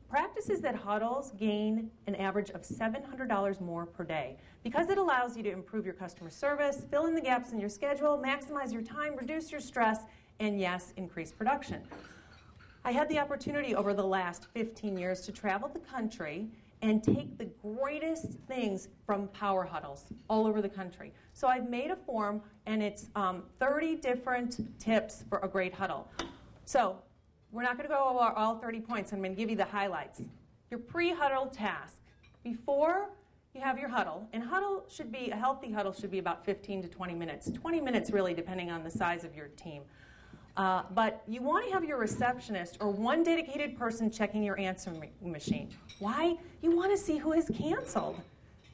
practices that huddles gain an average of $700 more per day because it allows you to improve your customer service, fill in the gaps in your schedule, maximize your time, reduce your stress, and yes, increase production. I had the opportunity over the last 15 years to travel the country and take the greatest things from Power Huddles all over the country. So I've made a form, and it's 30 different tips for a great huddle. So we're not going to go over all 30 points. I'm going to give you the highlights. Your pre-huddle task. Before you have your huddle, and a healthy huddle should be about 15 to 20 minutes. 20 minutes really depending on the size of your team. But you want to have your receptionist or one dedicated person checking your answering machine. Why? You want to see who has canceled.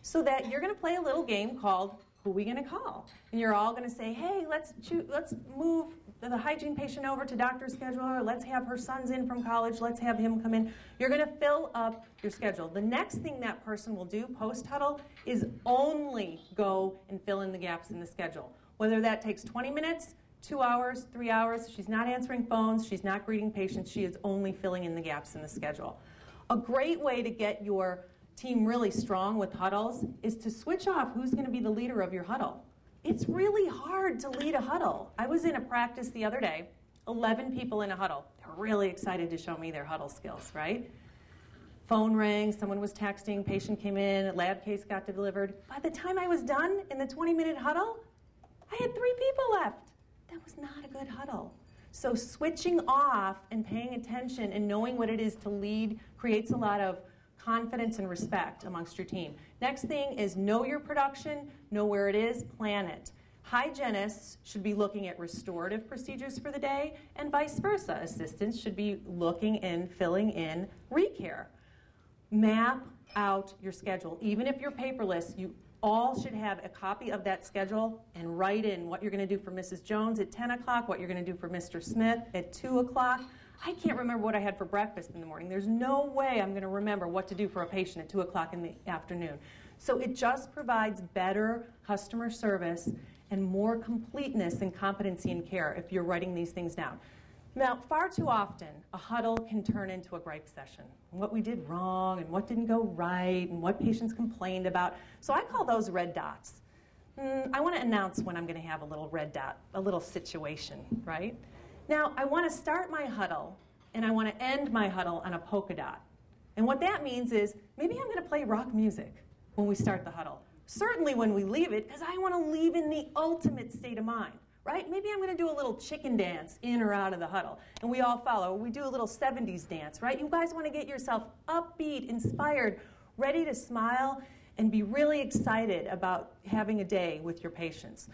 So that you're going to play a little game called Who Are We Going to Call? And you're all going to say, hey, let's move the hygiene patient over to Dr. Scheduler. Let's have her son's in from college. Let's have him come in. You're going to fill up your schedule. The next thing that person will do post-huddle is only go and fill in the gaps in the schedule. Whether that takes 20 minutes, 2 hours, 3 hours, she's not answering phones, she's not greeting patients, she is only filling in the gaps in the schedule. A great way to get your team really strong with huddles is to switch off who's going to be the leader of your huddle. It's really hard to lead a huddle. I was in a practice the other day, 11 people in a huddle. They're really excited to show me their huddle skills, right? Phone rang, someone was texting, patient came in, a lab case got delivered. By the time I was done in the 20-minute huddle, I had 3 people left. That was not a good huddle. So switching off and paying attention and knowing what it is to lead creates a lot of confidence and respect amongst your team. Next thing is know your production, know where it is, plan it. Hygienists should be looking at restorative procedures for the day, and vice versa. Assistants should be looking and filling in recare. Map out your schedule. Even if you're paperless, you all should have a copy of that schedule and write in what you're going to do for Mrs. Jones at 10 o'clock, what you're going to do for Mr. Smith at 2 o'clock. I can't remember what I had for breakfast in the morning. There's no way I'm going to remember what to do for a patient at 2 o'clock in the afternoon. So it just provides better customer service and more completeness and competency in care if you're writing these things down. Now, far too often, a huddle can turn into a gripe session. What we did wrong and what didn't go right and what patients complained about. So I call those red dots. I want to announce when I'm going to have a little red dot, a little situation, right? Now, I want to start my huddle and I want to end my huddle on a polka dot. And what that means is maybe I'm going to play rock music when we start the huddle. Certainly when we leave it, because I want to leave in the ultimate state of mind. Right? Maybe I'm going to do a little chicken dance in or out of the huddle. And we all follow. We do a little 70s dance, right? You guys want to get yourself upbeat, inspired, ready to smile, and be really excited about having a day with your patients.